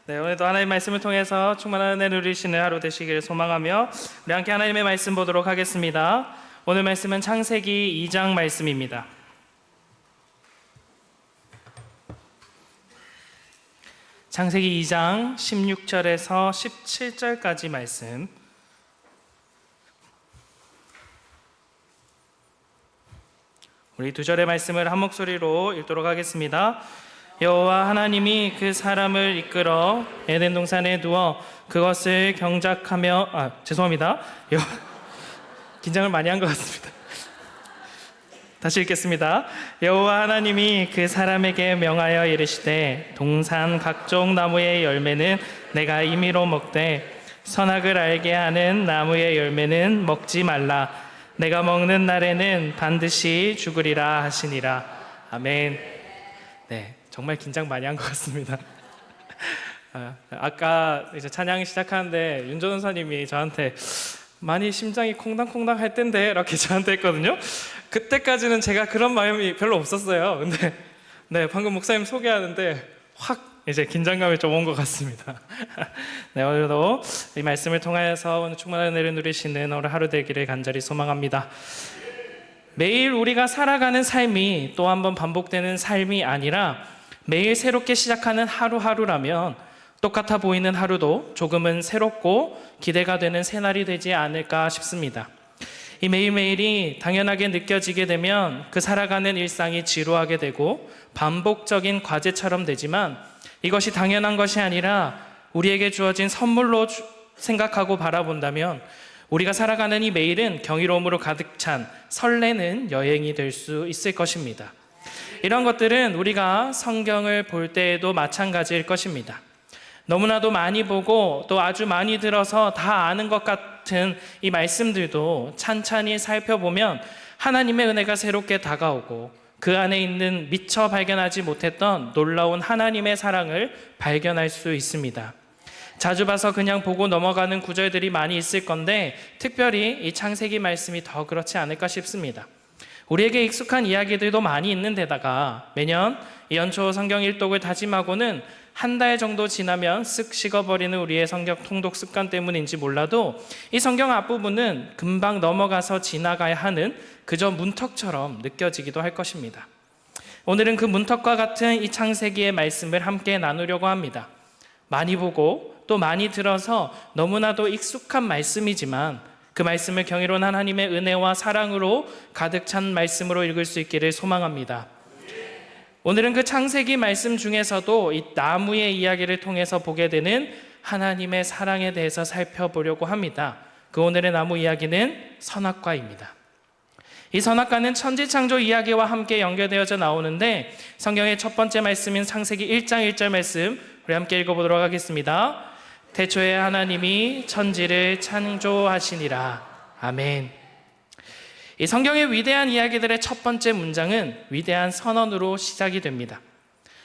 네, 오늘도 하나님의 말씀을 통해서 충만한 은혜 누리시는 하루 되시기를 소망하며 우리 함께 하나님의 말씀 보도록 하겠습니다. 오늘 말씀은 창세기 2장 말씀입니다. 창세기 2장 16절에서 17절까지 말씀. 우리 두 절의 말씀을 한 목소리로 읽도록 하겠습니다. 여호와 하나님이 그 사람을 이끌어 에덴 동산에 두어 그것을 경작하며 긴장을 많이 한 것 같습니다. 다시 읽겠습니다. 여호와 하나님이 그 사람에게 명하여 이르시되 동산 각종 나무의 열매는 내가 임의로 먹되 선악을 알게 하는 나무의 열매는 먹지 말라. 내가 먹는 날에는 반드시 죽으리라 하시니라. 아멘. 네, 정말 긴장 많이 한 것 같습니다. 아까 이제 찬양 시작하는데 윤 전도사님이 저한테 많이 심장이 콩당콩당 할 텐데 이렇게 저한테 했거든요. 그때까지는 제가 그런 마음이 별로 없었어요. 근데 네, 방금 목사님 소개하는데 확 이제 긴장감이 좀 온 것 같습니다. 네, 오늘도 이 말씀을 통하여서 오늘 충만한 은혜를 누리시는 오늘 하루 되기를 간절히 소망합니다. 매일 우리가 살아가는 삶이 또 한 번 반복되는 삶이 아니라 매일 새롭게 시작하는 하루하루라면 똑같아 보이는 하루도 조금은 새롭고 기대가 되는 새날이 되지 않을까 싶습니다. 이 매일매일이 당연하게 느껴지게 되면 그 살아가는 일상이 지루하게 되고 반복적인 과제처럼 되지만 이것이 당연한 것이 아니라 우리에게 주어진 선물로 생각하고 바라본다면 우리가 살아가는 이 매일은 경이로움으로 가득 찬 설레는 여행이 될 수 있을 것입니다. 이런 것들은 우리가 성경을 볼 때에도 마찬가지일 것입니다. 너무나도 많이 보고 또 아주 많이 들어서 다 아는 것 같은 이 말씀들도 찬찬히 살펴보면 하나님의 은혜가 새롭게 다가오고 그 안에 있는 미처 발견하지 못했던 놀라운 하나님의 사랑을 발견할 수 있습니다. 자주 봐서 그냥 보고 넘어가는 구절들이 많이 있을 건데 특별히 이 창세기 말씀이 더 그렇지 않을까 싶습니다. 우리에게 익숙한 이야기들도 많이 있는 데다가 매년 연초 성경 일독을 다짐하고는 한 달 정도 지나면 쓱 식어버리는 우리의 성경 통독 습관 때문인지 몰라도 이 성경 앞부분은 금방 넘어가서 지나가야 하는 그저 문턱처럼 느껴지기도 할 것입니다. 오늘은 그 문턱과 같은 이 창세기의 말씀을 함께 나누려고 합니다. 많이 보고 또 많이 들어서 너무나도 익숙한 말씀이지만 그 말씀을 경이로운 하나님의 은혜와 사랑으로 가득 찬 말씀으로 읽을 수 있기를 소망합니다. 오늘은 그 창세기 말씀 중에서도 이 나무의 이야기를 통해서 보게 되는 하나님의 사랑에 대해서 살펴보려고 합니다. 그 오늘의 나무 이야기는 선악과입니다. 이 선악과는 천지창조 이야기와 함께 연결되어져 나오는데 성경의 첫 번째 말씀인 창세기 1장 1절 말씀 우리 함께 읽어보도록 하겠습니다. 태초에 하나님이 천지를 창조하시니라. 아멘. 이 성경의 위대한 이야기들의 첫 번째 문장은 위대한 선언으로 시작이 됩니다.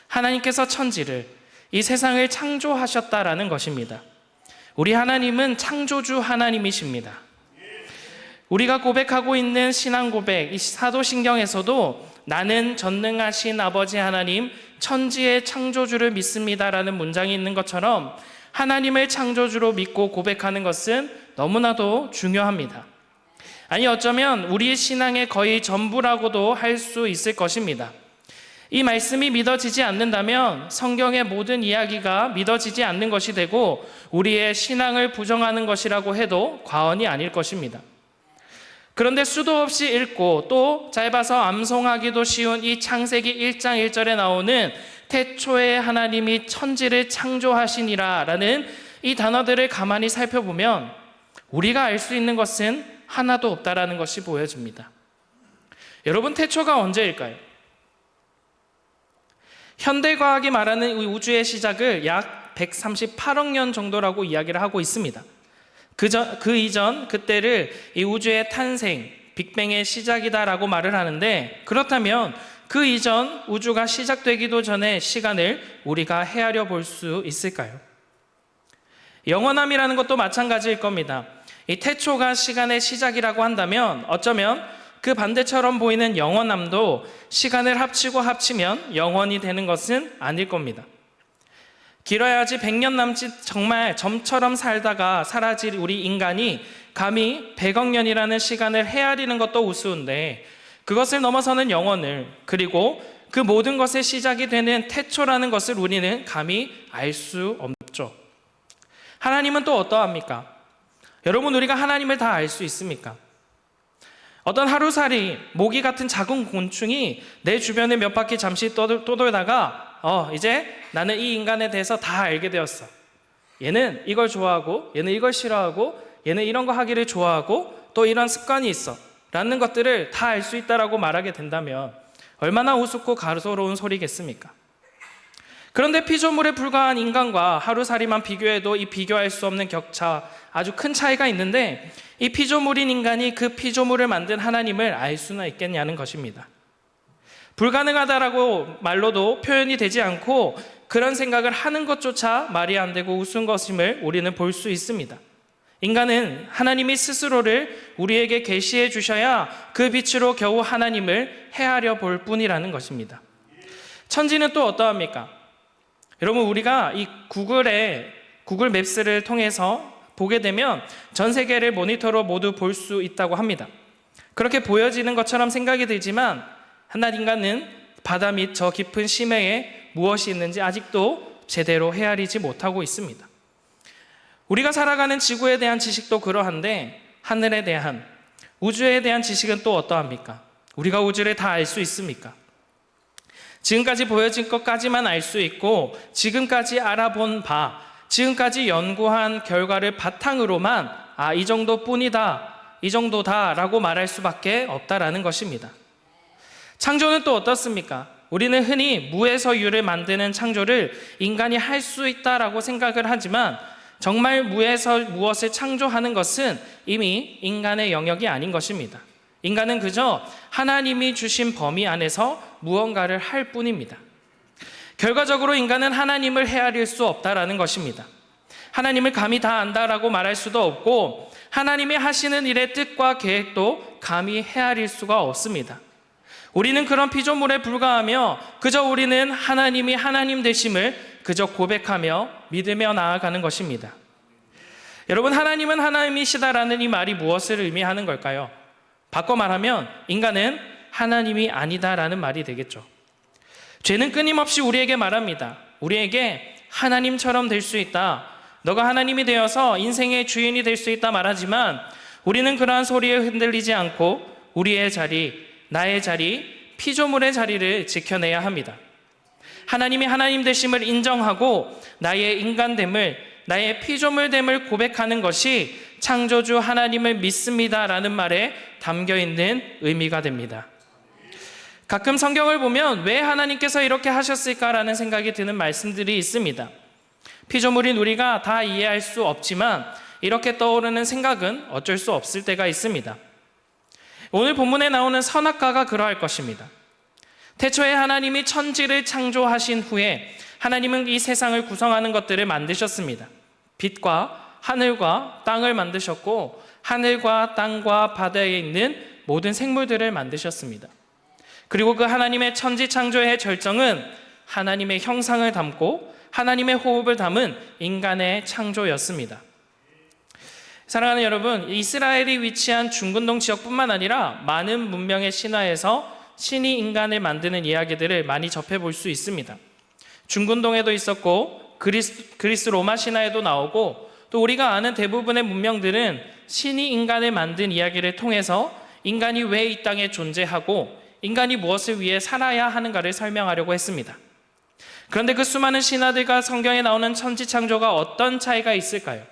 하나님께서 천지를, 이 세상을 창조하셨다라는 것입니다. 우리 하나님은 창조주 하나님이십니다. 우리가 고백하고 있는 신앙 고백, 이 사도신경에서도 나는 전능하신 아버지 하나님, 천지의 창조주를 믿습니다라는 문장이 있는 것처럼 하나님을 창조주로 믿고 고백하는 것은 너무나도 중요합니다. 아니 어쩌면 우리의 신앙의 거의 전부라고도 할 수 있을 것입니다. 이 말씀이 믿어지지 않는다면 성경의 모든 이야기가 믿어지지 않는 것이 되고 우리의 신앙을 부정하는 것이라고 해도 과언이 아닐 것입니다. 그런데 수도 없이 읽고 또 짧아서 암송하기도 쉬운 이 창세기 1장 1절에 나오는 태초에 하나님이 천지를 창조하시니라 라는 이 단어들을 가만히 살펴보면 우리가 알 수 있는 것은 하나도 없다라는 것이 보여집니다. 여러분, 태초가 언제일까요? 현대과학이 말하는 우주의 시작을 약 138억 년 정도라고 이야기를 하고 있습니다. 그 이전 그때를 이 우주의 탄생, 빅뱅의 시작이다라고 말을 하는데 그렇다면 그 이전 우주가 시작되기도 전에 시간을 우리가 헤아려 볼 수 있을까요? 영원함이라는 것도 마찬가지일 겁니다. 이 태초가 시간의 시작이라고 한다면 어쩌면 그 반대처럼 보이는 영원함도 시간을 합치고 합치면 영원이 되는 것은 아닐 겁니다. 길어야지 100년 남짓 정말 점처럼 살다가 사라질 우리 인간이 감히 100억 년이라는 시간을 헤아리는 것도 우스운데, 그것을 넘어서는 영혼을, 그리고 그 모든 것의 시작이 되는 태초라는 것을 우리는 감히 알 수 없죠. 하나님은 또 어떠합니까? 여러분, 우리가 하나님을 다 알 수 있습니까? 어떤 하루살이 모기 같은 작은 곤충이 내 주변에 몇 바퀴 잠시 떠돌다가 이제 나는 이 인간에 대해서 다 알게 되었어. 얘는 이걸 좋아하고, 얘는 이걸 싫어하고, 얘는 이런 거 하기를 좋아하고, 또 이런 습관이 있어 라는 것들을 다 알 수 있다라고 말하게 된다면 얼마나 우습고 가소로운 소리겠습니까? 그런데 피조물에 불과한 인간과 하루살이만 비교해도 이 비교할 수 없는 격차, 아주 큰 차이가 있는데, 이 피조물인 인간이 그 피조물을 만든 하나님을 알 수는 있겠냐는 것입니다. 불가능하다라고 말로도 표현이 되지 않고 그런 생각을 하는 것조차 말이 안 되고 우스운 것임을 우리는 볼 수 있습니다. 인간은 하나님이 스스로를 우리에게 계시해 주셔야 그 빛으로 겨우 하나님을 헤아려 볼 뿐이라는 것입니다. 천지는 또 어떠합니까? 여러분, 우리가 이 구글 맵스를 통해서 보게 되면 전 세계를 모니터로 모두 볼 수 있다고 합니다. 그렇게 보여지는 것처럼 생각이 들지만 한낱 인간은 바다 밑 저 깊은 심해에 무엇이 있는지 아직도 제대로 헤아리지 못하고 있습니다. 우리가 살아가는 지구에 대한 지식도 그러한데, 하늘에 대한, 우주에 대한 지식은 또 어떠합니까? 우리가 우주를 다 알 수 있습니까? 지금까지 보여진 것까지만 알 수 있고, 지금까지 알아본 바, 지금까지 연구한 결과를 바탕으로만 이 정도뿐이다, 이 정도다 라고 말할 수밖에 없다라는 것입니다. 창조는 또 어떻습니까? 우리는 흔히 무에서 유를 만드는 창조를 인간이 할 수 있다라고 생각을 하지만, 정말 무에서 무엇을 창조하는 것은 이미 인간의 영역이 아닌 것입니다. 인간은 그저 하나님이 주신 범위 안에서 무언가를 할 뿐입니다. 결과적으로 인간은 하나님을 헤아릴 수 없다라는 것입니다. 하나님을 감히 다 안다라고 말할 수도 없고, 하나님이 하시는 일의 뜻과 계획도 감히 헤아릴 수가 없습니다. 우리는 그런 피조물에 불과하며 그저 우리는 하나님이 하나님 되심을 그저 고백하며 믿으며 나아가는 것입니다. 여러분, 하나님은 하나님이시다라는 이 말이 무엇을 의미하는 걸까요? 바꿔 말하면 인간은 하나님이 아니다라는 말이 되겠죠. 죄는 끊임없이 우리에게 말합니다. 우리에게 하나님처럼 될 수 있다, 너가 하나님이 되어서 인생의 주인이 될 수 있다 말하지만, 우리는 그러한 소리에 흔들리지 않고 우리의 자리, 나의 자리, 피조물의 자리를 지켜내야 합니다. 하나님이 하나님 되심을 인정하고 나의 인간됨을, 나의 피조물됨을 고백하는 것이 창조주 하나님을 믿습니다라는 말에 담겨있는 의미가 됩니다. 가끔 성경을 보면 왜 하나님께서 이렇게 하셨을까라는 생각이 드는 말씀들이 있습니다. 피조물인 우리가 다 이해할 수 없지만 이렇게 떠오르는 생각은 어쩔 수 없을 때가 있습니다. 오늘 본문에 나오는 선악과가 그러할 것입니다. 태초에 하나님이 천지를 창조하신 후에 하나님은 이 세상을 구성하는 것들을 만드셨습니다. 빛과 하늘과 땅을 만드셨고, 하늘과 땅과 바다에 있는 모든 생물들을 만드셨습니다. 그리고 그 하나님의 천지 창조의 절정은 하나님의 형상을 담고 하나님의 호흡을 담은 인간의 창조였습니다. 사랑하는 여러분, 이스라엘이 위치한 중근동 지역뿐만 아니라 많은 문명의 신화에서 신이 인간을 만드는 이야기들을 많이 접해볼 수 있습니다. 중근동에도 있었고 그리스 로마 신화에도 나오고, 또 우리가 아는 대부분의 문명들은 신이 인간을 만든 이야기를 통해서 인간이 왜 이 땅에 존재하고 인간이 무엇을 위해 살아야 하는가를 설명하려고 했습니다. 그런데 그 수많은 신화들과 성경에 나오는 천지 창조가 어떤 차이가 있을까요?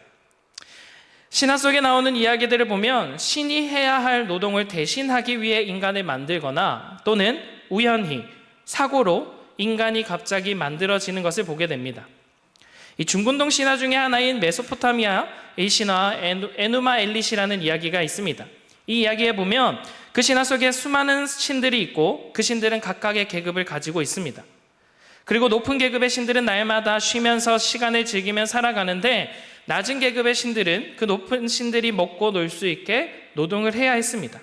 신화 속에 나오는 이야기들을 보면 신이 해야 할 노동을 대신하기 위해 인간을 만들거나 또는 우연히 사고로 인간이 갑자기 만들어지는 것을 보게 됩니다. 이 중근동 신화 중에 하나인 메소포타미아의 신화 에누마 엘릿이라는 이야기가 있습니다. 이 이야기에 보면 그 신화 속에 수많은 신들이 있고 그 신들은 각각의 계급을 가지고 있습니다. 그리고 높은 계급의 신들은 날마다 쉬면서 시간을 즐기며 살아가는데, 낮은 계급의 신들은 그 높은 신들이 먹고 놀 수 있게 노동을 해야 했습니다.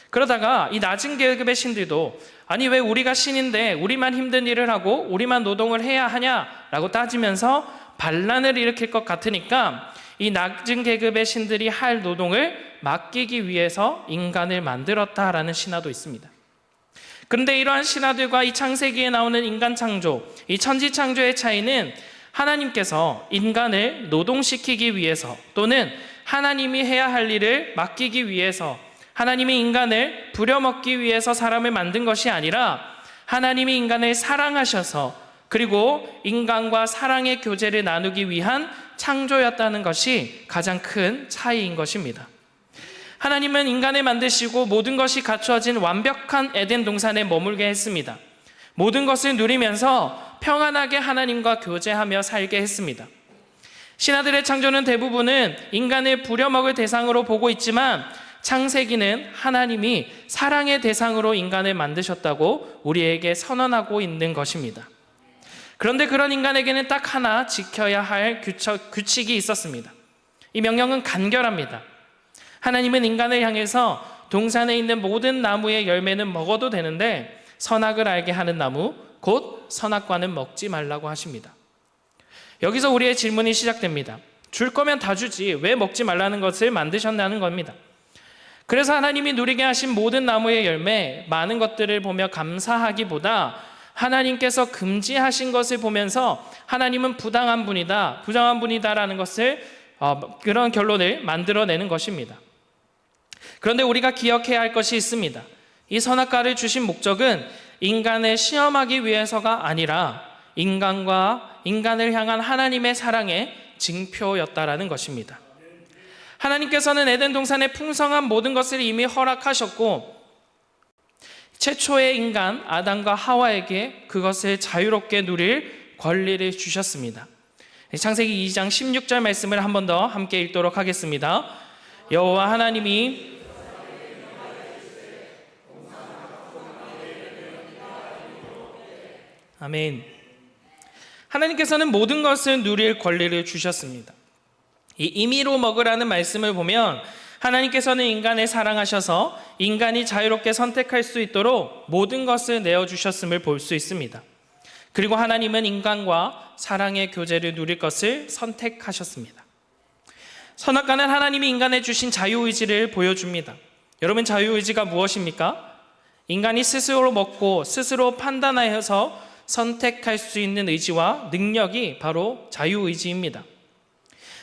그러다가 이 낮은 계급의 신들도 아니 왜 우리가 신인데 우리만 힘든 일을 하고 우리만 노동을 해야 하냐라고 따지면서 반란을 일으킬 것 같으니까 이 낮은 계급의 신들이 할 노동을 맡기기 위해서 인간을 만들었다라는 신화도 있습니다. 그런데 이러한 신화들과 이 창세기에 나오는 인간 창조, 이 천지 창조의 차이는 하나님께서 인간을 노동시키기 위해서 또는 하나님이 해야 할 일을 맡기기 위해서 하나님이 인간을 부려먹기 위해서 사람을 만든 것이 아니라 하나님이 인간을 사랑하셔서 그리고 인간과 사랑의 교제를 나누기 위한 창조였다는 것이 가장 큰 차이인 것입니다. 하나님은 인간을 만드시고 모든 것이 갖추어진 완벽한 에덴 동산에 머물게 했습니다. 모든 것을 누리면서 평안하게 하나님과 교제하며 살게 했습니다. 신하들의 창조는 대부분은 인간을 부려먹을 대상으로 보고 있지만 창세기는 하나님이 사랑의 대상으로 인간을 만드셨다고 우리에게 선언하고 있는 것입니다. 그런데 그런 인간에게는 딱 하나 지켜야 할 규칙이 있었습니다. 이 명령은 간결합니다. 하나님은 인간을 향해서 동산에 있는 모든 나무의 열매는 먹어도 되는데 선악을 알게 하는 나무, 곧 선악과는 먹지 말라고 하십니다. 여기서 우리의 질문이 시작됩니다. 줄 거면 다 주지 왜 먹지 말라는 것을 만드셨냐는 겁니다. 그래서 하나님이 누리게 하신 모든 나무의 열매, 많은 것들을 보며 감사하기보다 하나님께서 금지하신 것을 보면서 하나님은 부당한 분이다라는 것을 그런 결론을 만들어내는 것입니다. 그런데 우리가 기억해야 할 것이 있습니다. 이 선악과를 주신 목적은 인간을 시험하기 위해서가 아니라 인간을 향한 하나님의 사랑의 징표였다라는 것입니다. 하나님께서는 에덴 동산의 풍성한 모든 것을 이미 허락하셨고 최초의 인간 아담과 하와에게 그것을 자유롭게 누릴 권리를 주셨습니다. 창세기 2장 16절 말씀을 한 번 더 함께 읽도록 하겠습니다. 여호와 하나님이 아멘. 하나님께서는 모든 것을 누릴 권리를 주셨습니다. 이 임의로 먹으라는 말씀을 보면 하나님께서는 인간을 사랑하셔서 인간이 자유롭게 선택할 수 있도록 모든 것을 내어주셨음을 볼 수 있습니다. 그리고 하나님은 인간과 사랑의 교제를 누릴 것을 선택하셨습니다. 선악과는 하나님이 인간에 주신 자유의지를 보여줍니다. 여러분, 자유의지가 무엇입니까? 인간이 스스로 먹고 스스로 판단하여서 선택할 수 있는 의지와 능력이 바로 자유의지입니다.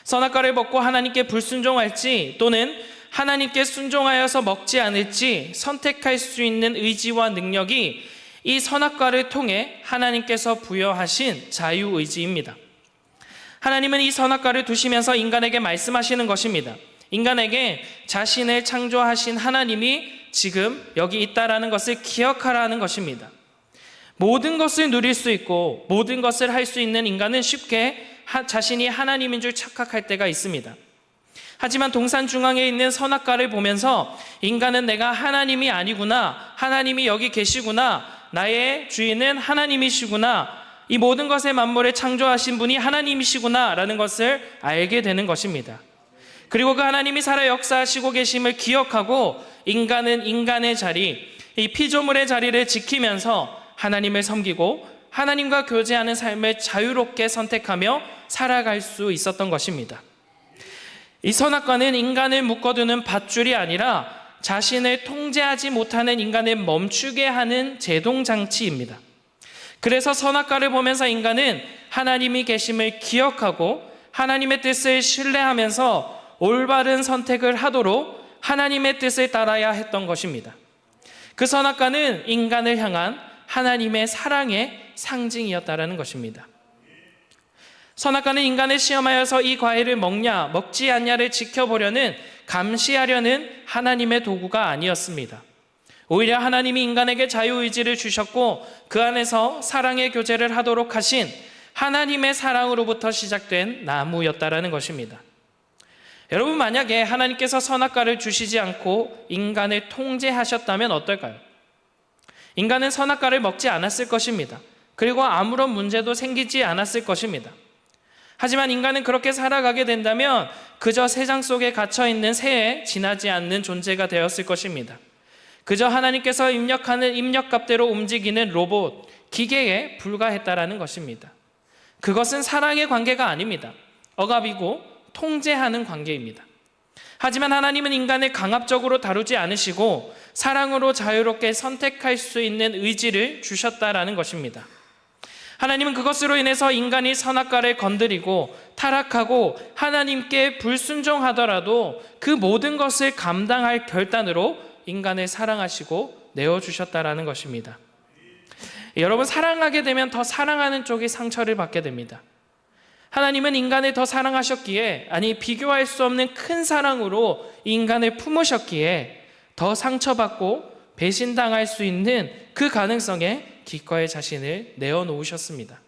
선악과를 먹고 하나님께 불순종할지 또는 하나님께 순종하여서 먹지 않을지 선택할 수 있는 의지와 능력이 이 선악과를 통해 하나님께서 부여하신 자유의지입니다. 하나님은 이 선악과를 두시면서 인간에게 말씀하시는 것입니다. 인간에게 자신을 창조하신 하나님이 지금 여기 있다라는 것을 기억하라는 것입니다. 모든 것을 누릴 수 있고 모든 것을 할 수 있는 인간은 쉽게 자신이 하나님인 줄 착각할 때가 있습니다. 하지만 동산 중앙에 있는 선악과를 보면서 인간은 내가 하나님이 아니구나, 하나님이 여기 계시구나, 나의 주인은 하나님이시구나, 이 모든 것의 만물을 창조하신 분이 하나님이시구나 라는 것을 알게 되는 것입니다. 그리고 그 하나님이 살아 역사하시고 계심을 기억하고 인간은 인간의 자리, 이 피조물의 자리를 지키면서 하나님을 섬기고 하나님과 교제하는 삶을 자유롭게 선택하며 살아갈 수 있었던 것입니다. 이 선악과는 인간을 묶어두는 밧줄이 아니라 자신을 통제하지 못하는 인간을 멈추게 하는 제동장치입니다. 그래서 선악과를 보면서 인간은 하나님이 계심을 기억하고 하나님의 뜻을 신뢰하면서 올바른 선택을 하도록 하나님의 뜻을 따라야 했던 것입니다. 그 선악과는 인간을 향한 하나님의 사랑의 상징이었다라는 것입니다. 선악과는 인간을 시험하여서 이 과일을 먹냐 먹지 않냐를 지켜보려는 감시하려는 하나님의 도구가 아니었습니다. 오히려 하나님이 인간에게 자유의지를 주셨고 그 안에서 사랑의 교제를 하도록 하신 하나님의 사랑으로부터 시작된 나무였다라는 것입니다. 여러분, 만약에 하나님께서 선악과를 주시지 않고 인간을 통제하셨다면 어떨까요? 인간은 선악과를 먹지 않았을 것입니다. 그리고 아무런 문제도 생기지 않았을 것입니다. 하지만 인간은 그렇게 살아가게 된다면 그저 세상 속에 갇혀있는 새에 지나지 않는 존재가 되었을 것입니다. 그저 하나님께서 입력하는 입력값대로 움직이는 로봇, 기계에 불과했다라는 것입니다. 그것은 사랑의 관계가 아닙니다. 억압이고 통제하는 관계입니다. 하지만 하나님은 인간을 강압적으로 다루지 않으시고 사랑으로 자유롭게 선택할 수 있는 의지를 주셨다라는 것입니다. 하나님은 그것으로 인해서 인간이 선악과를 건드리고 타락하고 하나님께 불순종하더라도 그 모든 것을 감당할 결단으로 인간을 사랑하시고 내어주셨다라는 것입니다. 여러분, 사랑하게 되면 더 사랑하는 쪽이 상처를 받게 됩니다. 하나님은 인간을 더 사랑하셨기에, 아니 비교할 수 없는 큰 사랑으로 인간을 품으셨기에 더 상처받고 배신당할 수 있는 그 가능성에 기꺼이 자신을 내어놓으셨습니다.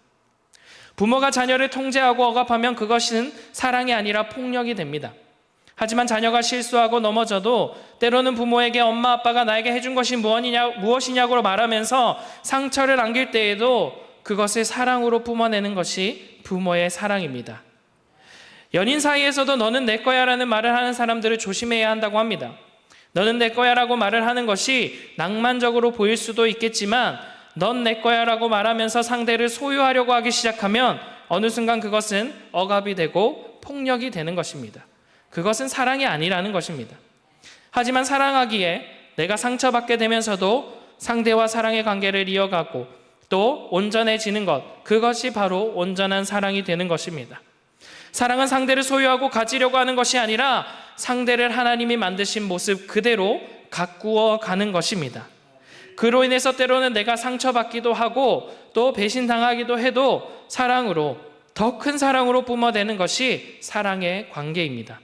부모가 자녀를 통제하고 억압하면 그것은 사랑이 아니라 폭력이 됩니다. 하지만 자녀가 실수하고 넘어져도 때로는 부모에게 엄마 아빠가 나에게 해준 것이 무엇이냐고 말하면서 상처를 안길 때에도 그것을 사랑으로 뿜어내는 것이 부모의 사랑입니다. 연인 사이에서도 너는 내 거야 라는 말을 하는 사람들을 조심해야 한다고 합니다. 너는 내 거야 라고 말을 하는 것이 낭만적으로 보일 수도 있겠지만 넌 내 거야 라고 말하면서 상대를 소유하려고 하기 시작하면 어느 순간 그것은 억압이 되고 폭력이 되는 것입니다. 그것은 사랑이 아니라는 것입니다. 하지만 사랑하기에 내가 상처받게 되면서도 상대와 사랑의 관계를 이어가고 또 온전해지는 것, 그것이 바로 온전한 사랑이 되는 것입니다. 사랑은 상대를 소유하고 가지려고 하는 것이 아니라 상대를 하나님이 만드신 모습 그대로 가꾸어 가는 것입니다. 그로 인해서 때로는 내가 상처받기도 하고 또 배신당하기도 해도 사랑으로, 더 큰 사랑으로 뿜어내는 것이 사랑의 관계입니다.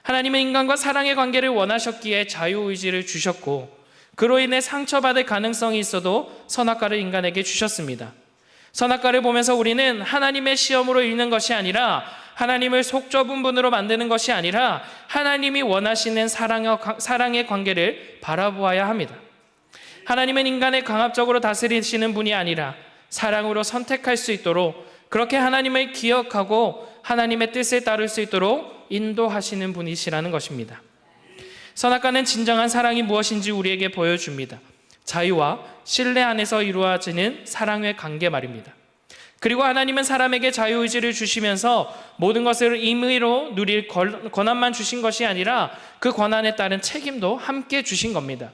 하나님은 인간과 사랑의 관계를 원하셨기에 자유의지를 주셨고 그로 인해 상처받을 가능성이 있어도 선악과를 인간에게 주셨습니다. 선악과를 보면서 우리는 하나님의 시험으로 읽는 것이 아니라 하나님을 속죄분으로 만드는 것이 아니라 하나님이 원하시는 사랑의 관계를 바라보아야 합니다. 하나님은 인간을 강압적으로 다스리시는 분이 아니라 사랑으로 선택할 수 있도록, 그렇게 하나님을 기억하고 하나님의 뜻을 따를 수 있도록 인도하시는 분이시라는 것입니다. 선악과는 진정한 사랑이 무엇인지 우리에게 보여줍니다. 자유와 신뢰 안에서 이루어지는 사랑의 관계 말입니다. 그리고 하나님은 사람에게 자유의지를 주시면서 모든 것을 임의로 누릴 권한만 주신 것이 아니라 그 권한에 따른 책임도 함께 주신 겁니다.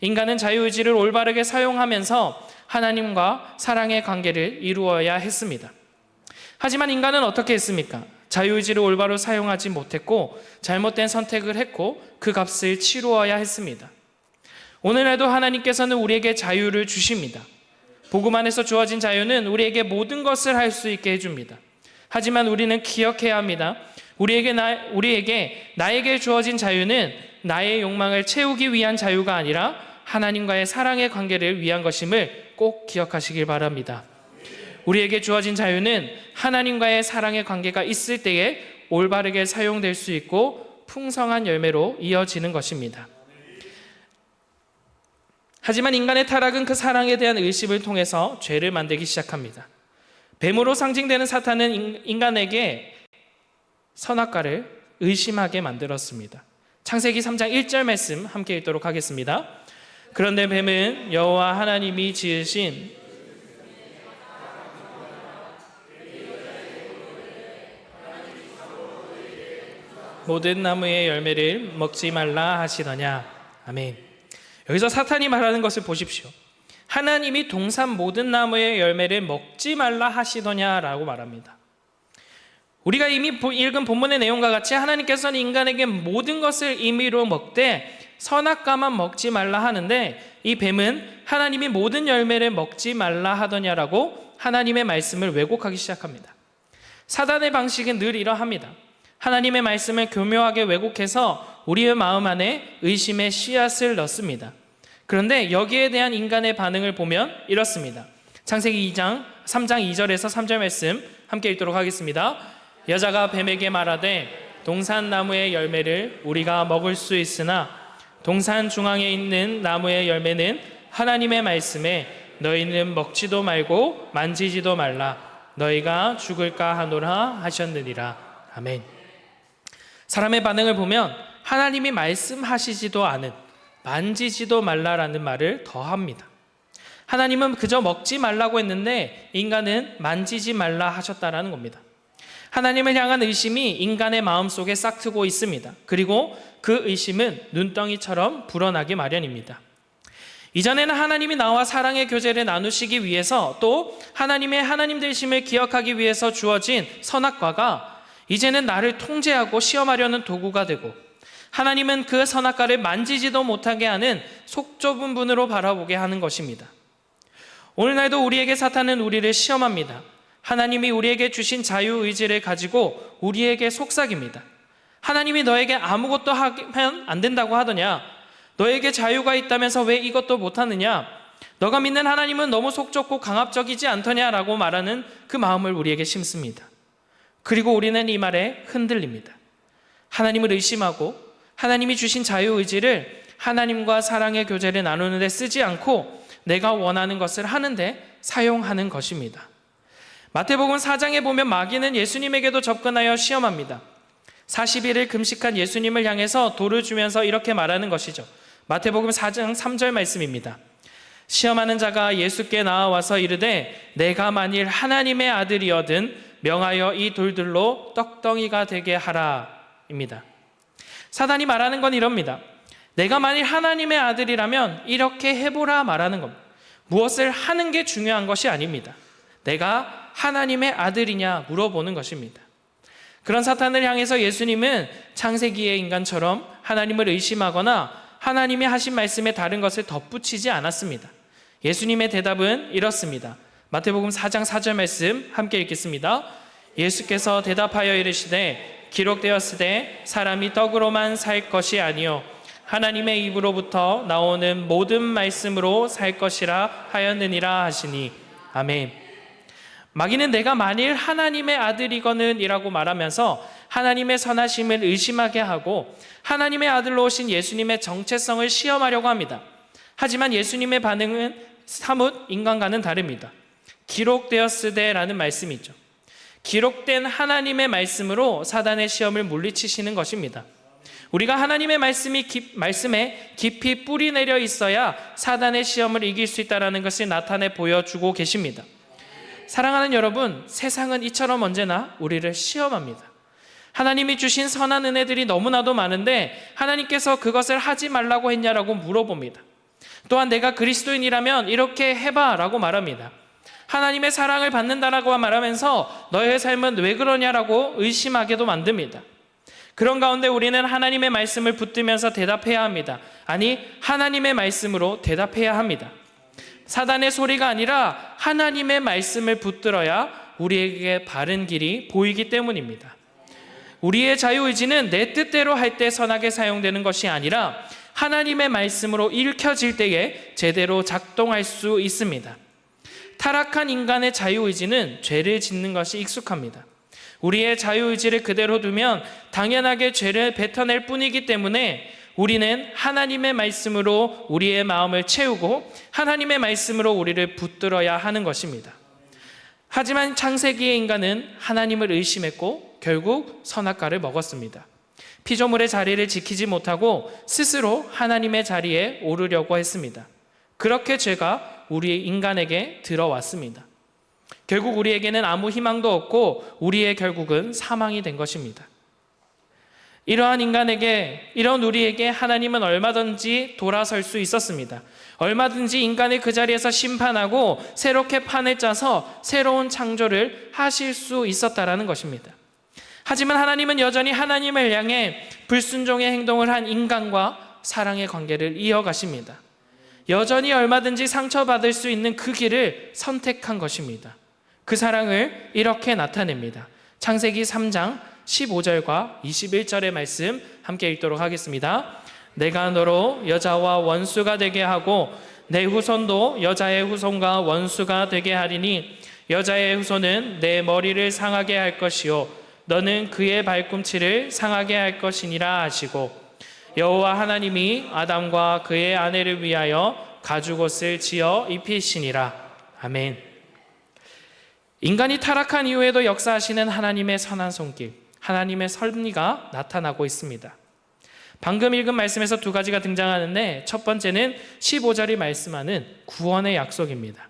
인간은 자유의지를 올바르게 사용하면서 하나님과 사랑의 관계를 이루어야 했습니다. 하지만 인간은 어떻게 했습니까? 자유의지를 올바로 사용하지 못했고 잘못된 선택을 했고 그 값을 치루어야 했습니다. 오늘날도 하나님께서는 우리에게 자유를 주십니다. 복음 안에서 주어진 자유는 우리에게 모든 것을 할 수 있게 해줍니다. 하지만 우리는 기억해야 합니다. 우리에게 나에게 주어진 자유는 나의 욕망을 채우기 위한 자유가 아니라 하나님과의 사랑의 관계를 위한 것임을 꼭 기억하시길 바랍니다. 우리에게 주어진 자유는 하나님과의 사랑의 관계가 있을 때에 올바르게 사용될 수 있고 풍성한 열매로 이어지는 것입니다. 하지만 인간의 타락은 그 사랑에 대한 의심을 통해서 죄를 만들기 시작합니다. 뱀으로 상징되는 사탄은 인간에게 선악과를 의심하게 만들었습니다. 창세기 3장 1절 말씀 함께 읽도록 하겠습니다. 그런데 뱀은 여호와 하나님이 지으신 모든 나무의 열매를 먹지 말라 하시더냐. 아멘. 여기서 사탄이 말하는 것을 보십시오. 하나님이 동산 모든 나무의 열매를 먹지 말라 하시더냐라고 말합니다. 우리가 이미 읽은 본문의 내용과 같이 하나님께서는 인간에게 모든 것을 임의로 먹되 선악과만 먹지 말라 하는데, 이 뱀은 하나님이 모든 열매를 먹지 말라 하더냐라고 하나님의 말씀을 왜곡하기 시작합니다. 사단의 방식은 늘 이러합니다. 하나님의 말씀을 교묘하게 왜곡해서 우리의 마음 안에 의심의 씨앗을 넣습니다. 그런데 여기에 대한 인간의 반응을 보면 이렇습니다. 창세기 3장 2절에서 3절 말씀 함께 읽도록 하겠습니다. 여자가 뱀에게 말하되 동산 나무의 열매를 우리가 먹을 수 있으나 동산 중앙에 있는 나무의 열매는 하나님의 말씀에 너희는 먹지도 말고 만지지도 말라 너희가 죽을까 하노라 하셨느니라. 아멘. 사람의 반응을 보면 하나님이 말씀하시지도 않은, 만지지도 말라라는 말을 더합니다. 하나님은 그저 먹지 말라고 했는데 인간은 만지지 말라 하셨다라는 겁니다. 하나님을 향한 의심이 인간의 마음속에 싹트고 있습니다. 그리고 그 의심은 눈덩이처럼 불어나기 마련입니다. 이전에는 하나님이 나와 사랑의 교제를 나누시기 위해서 또 하나님의 하나님 되심을 기억하기 위해서 주어진 선악과가 이제는 나를 통제하고 시험하려는 도구가 되고, 하나님은 그 선악과를 만지지도 못하게 하는 속 좁은 분으로 바라보게 하는 것입니다. 오늘날도 우리에게 사탄은 우리를 시험합니다. 하나님이 우리에게 주신 자유의지를 가지고 우리에게 속삭입니다. 하나님이 너에게 아무것도 하면 안 된다고 하더냐? 너에게 자유가 있다면서 왜 이것도 못하느냐? 너가 믿는 하나님은 너무 속 좁고 강압적이지 않더냐라고 말하는 그 마음을 우리에게 심습니다. 그리고 우리는 이 말에 흔들립니다. 하나님을 의심하고 하나님이 주신 자유의지를 하나님과 사랑의 교제를 나누는 데 쓰지 않고 내가 원하는 것을 하는데 사용하는 것입니다. 마태복음 4장에 보면 마귀는 예수님에게도 접근하여 시험합니다. 40일을 금식한 예수님을 향해서 돌을 주면서 이렇게 말하는 것이죠. 마태복음 4장 3절 말씀입니다. 시험하는 자가 예수께 나와서 이르되 내가 만일 하나님의 아들이어든 명하여 이 돌들로 떡덩이가 되게 하라 입니다. 사단이 말하는 건 이럽니다. 내가 만일 하나님의 아들이라면 이렇게 해보라 말하는 겁니다. 무엇을 하는 게 중요한 것이 아닙니다. 내가 하나님의 아들이냐 물어보는 것입니다. 그런 사탄을 향해서 예수님은 창세기의 인간처럼 하나님을 의심하거나 하나님이 하신 말씀에 다른 것을 덧붙이지 않았습니다. 예수님의 대답은 이렇습니다. 마태복음 4장 4절 말씀 함께 읽겠습니다. 예수께서 대답하여 이르시되 기록되었으되 사람이 떡으로만 살 것이 아니요 하나님의 입으로부터 나오는 모든 말씀으로 살 것이라 하였느니라 하시니. 아멘. 마귀는 내가 만일 하나님의 아들이거든 이라고 말하면서 하나님의 선하심을 의심하게 하고 하나님의 아들로 오신 예수님의 정체성을 시험하려고 합니다. 하지만 예수님의 반응은 사뭇 인간과는 다릅니다. 기록되었으되라는 말씀이 있죠. 기록된 하나님의 말씀으로 사단의 시험을 물리치시는 것입니다. 우리가 하나님의 말씀에 깊이 뿌리 내려 있어야 사단의 시험을 이길 수 있다는 것을 나타내 보여주고 계십니다. 사랑하는 여러분, 세상은 이처럼 언제나 우리를 시험합니다. 하나님이 주신 선한 은혜들이 너무나도 많은데 하나님께서 그것을 하지 말라고 했냐라고 물어봅니다. 또한 내가 그리스도인이라면 이렇게 해봐 라고 말합니다. 하나님의 사랑을 받는다라고 말하면서 너의 삶은 왜 그러냐라고 의심하게도 만듭니다. 그런 가운데 우리는 하나님의 말씀을 붙들면서 대답해야 합니다. 아니, 하나님의 말씀으로 대답해야 합니다. 사단의 소리가 아니라 하나님의 말씀을 붙들어야 우리에게 바른 길이 보이기 때문입니다. 우리의 자유의지는 내 뜻대로 할 때 선하게 사용되는 것이 아니라 하나님의 말씀으로 읽혀질 때에 제대로 작동할 수 있습니다. 타락한 인간의 자유의지는 죄를 짓는 것이 익숙합니다. 우리의 자유의지를 그대로 두면 당연하게 죄를 뱉어낼 뿐이기 때문에 우리는 하나님의 말씀으로 우리의 마음을 채우고 하나님의 말씀으로 우리를 붙들어야 하는 것입니다. 하지만 창세기의 인간은 하나님을 의심했고 결국 선악과를 먹었습니다. 피조물의 자리를 지키지 못하고 스스로 하나님의 자리에 오르려고 했습니다. 그렇게 죄가 우리 인간에게 들어왔습니다. 결국 우리에게는 아무 희망도 없고 우리의 결국은 사망이 된 것입니다. 이러한 우리에게 하나님은 얼마든지 돌아설 수 있었습니다. 얼마든지 인간을 그 자리에서 심판하고 새롭게 판을 짜서 새로운 창조를 하실 수 있었다라는 것입니다. 하지만 하나님은 여전히 하나님을 향해 불순종의 행동을 한 인간과 사랑의 관계를 이어가십니다. 여전히 얼마든지 상처받을 수 있는 그 길을 선택한 것입니다. 그 사랑을 이렇게 나타냅니다. 창세기 3장 15절과 21절의 말씀 함께 읽도록 하겠습니다. 내가 너로 여자와 원수가 되게 하고 내 후손도 여자의 후손과 원수가 되게 하리니 여자의 후손은 내 머리를 상하게 할 것이요 너는 그의 발꿈치를 상하게 할 것이니라 하시고 여호와 하나님이 아담과 그의 아내를 위하여 가죽옷을 지어 입히시니라. 아멘. 인간이 타락한 이후에도 역사하시는 하나님의 선한 손길, 하나님의 섭리가 나타나고 있습니다. 방금 읽은 말씀에서 두 가지가 등장하는데 첫 번째는 15절이 말씀하는 구원의 약속입니다.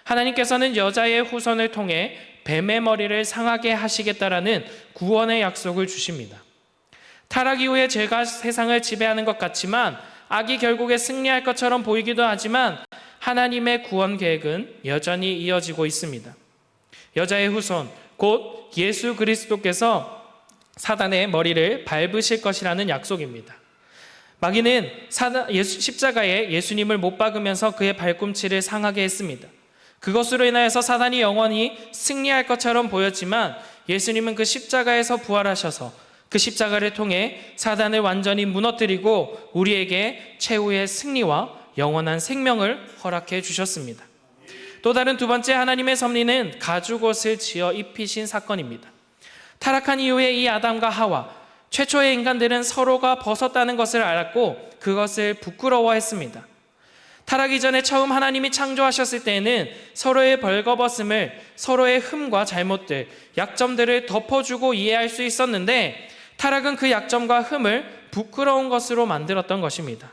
하나님께서는 여자의 후손을 통해 뱀의 머리를 상하게 하시겠다라는 구원의 약속을 주십니다. 타락 이후에 죄가 세상을 지배하는 것 같지만 악이 결국에 승리할 것처럼 보이기도 하지만 하나님의 구원 계획은 여전히 이어지고 있습니다. 여자의 후손, 곧 예수 그리스도께서 사단의 머리를 밟으실 것이라는 약속입니다. 마귀는 십자가에 예수님을 못 박으면서 그의 발꿈치를 상하게 했습니다. 그것으로 인하여서 사단이 영원히 승리할 것처럼 보였지만 예수님은 그 십자가에서 부활하셔서 그 십자가를 통해 사단을 완전히 무너뜨리고 우리에게 최후의 승리와 영원한 생명을 허락해 주셨습니다. 또 다른 두 번째 하나님의 섭리는 가죽옷을 지어 입히신 사건입니다. 타락한 이후에 이 아담과 하와, 최초의 인간들은 서로가 벗었다는 것을 알았고 그것을 부끄러워했습니다. 타락 이전에 처음 하나님이 창조하셨을 때에는 서로의 벌거벗음을, 서로의 흠과 잘못들, 약점들을 덮어주고 이해할 수 있었는데 타락은 그 약점과 흠을 부끄러운 것으로 만들었던 것입니다.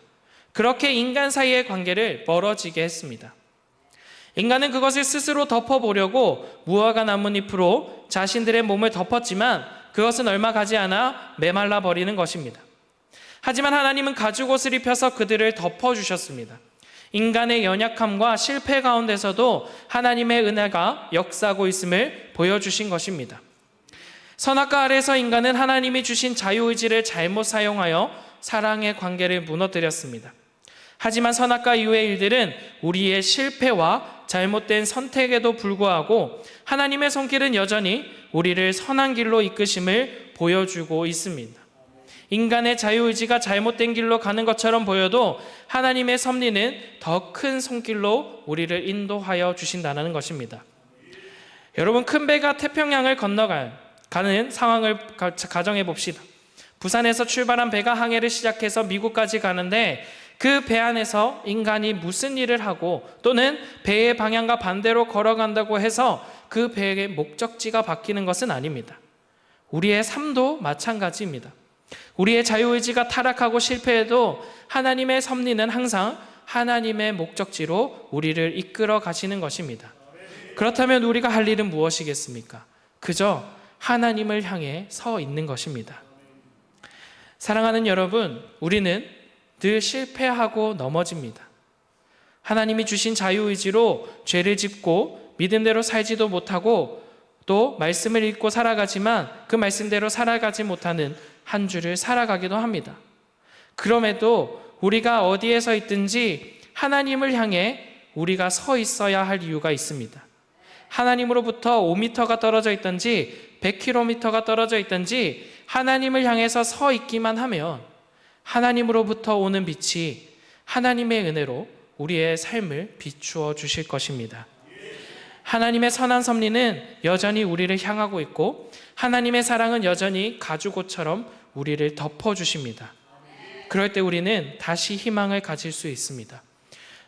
그렇게 인간 사이의 관계를 멀어지게 했습니다. 인간은 그것을 스스로 덮어보려고 무화과 나뭇잎으로 자신들의 몸을 덮었지만 그것은 얼마 가지 않아 메말라 버리는 것입니다. 하지만 하나님은 가죽옷을 입혀서 그들을 덮어주셨습니다. 인간의 연약함과 실패 가운데서도 하나님의 은혜가 역사하고 있음을 보여주신 것입니다. 선악과 아래에서 인간은 하나님이 주신 자유의지를 잘못 사용하여 사랑의 관계를 무너뜨렸습니다. 하지만 선악과 이후의 일들은 우리의 실패와 잘못된 선택에도 불구하고 하나님의 손길은 여전히 우리를 선한 길로 이끄심을 보여주고 있습니다. 인간의 자유의지가 잘못된 길로 가는 것처럼 보여도 하나님의 섭리는 더 큰 손길로 우리를 인도하여 주신다는 것입니다. 여러분, 큰 배가 태평양을 건너가는 상황을 가정해 봅시다. 부산에서 출발한 배가 항해를 시작해서 미국까지 가는데 그 배 안에서 인간이 무슨 일을 하고 또는 배의 방향과 반대로 걸어간다고 해서 그 배의 목적지가 바뀌는 것은 아닙니다. 우리의 삶도 마찬가지입니다. 우리의 자유의지가 타락하고 실패해도 하나님의 섭리는 항상 하나님의 목적지로 우리를 이끌어 가시는 것입니다. 그렇다면 우리가 할 일은 무엇이겠습니까? 그저 하나님을 향해 서 있는 것입니다. 사랑하는 여러분, 우리는 늘 실패하고 넘어집니다. 하나님이 주신 자유의지로 죄를 짓고 믿음대로 살지도 못하고 또 말씀을 읽고 살아가지만 그 말씀대로 살아가지 못하는 한 주를 살아가기도 합니다. 그럼에도 우리가 어디에 서 있든지 하나님을 향해 우리가 서 있어야 할 이유가 있습니다. 하나님으로부터 5m가 떨어져 있든지 100km가 떨어져 있든지 하나님을 향해서 서 있기만 하면 하나님으로부터 오는 빛이 하나님의 은혜로 우리의 삶을 비추어 주실 것입니다. 하나님의 선한 섭리는 여전히 우리를 향하고 있고 하나님의 사랑은 여전히 가죽옷처럼 우리를 덮어주십니다. 그럴 때 우리는 다시 희망을 가질 수 있습니다.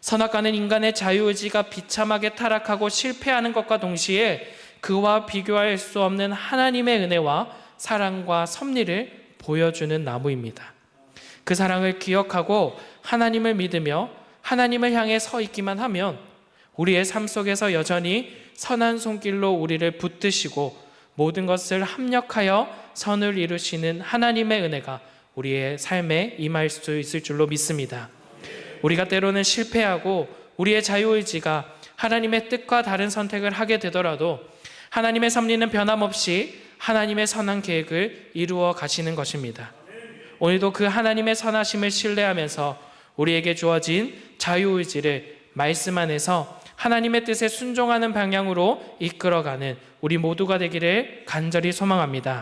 선악과는 인간의 자유의지가 비참하게 타락하고 실패하는 것과 동시에 그와 비교할 수 없는 하나님의 은혜와 사랑과 섭리를 보여주는 나무입니다. 그 사랑을 기억하고 하나님을 믿으며 하나님을 향해 서 있기만 하면 우리의 삶 속에서 여전히 선한 손길로 우리를 붙드시고 모든 것을 합력하여 선을 이루시는 하나님의 은혜가 우리의 삶에 임할 수 있을 줄로 믿습니다. 우리가 때로는 실패하고 우리의 자유의지가 하나님의 뜻과 다른 선택을 하게 되더라도 하나님의 섭리는 변함없이 하나님의 선한 계획을 이루어 가시는 것입니다. 오늘도 그 하나님의 선하심을 신뢰하면서 우리에게 주어진 자유의지를 말씀 안에서 하나님의 뜻에 순종하는 방향으로 이끌어가는 우리 모두가 되기를 간절히 소망합니다.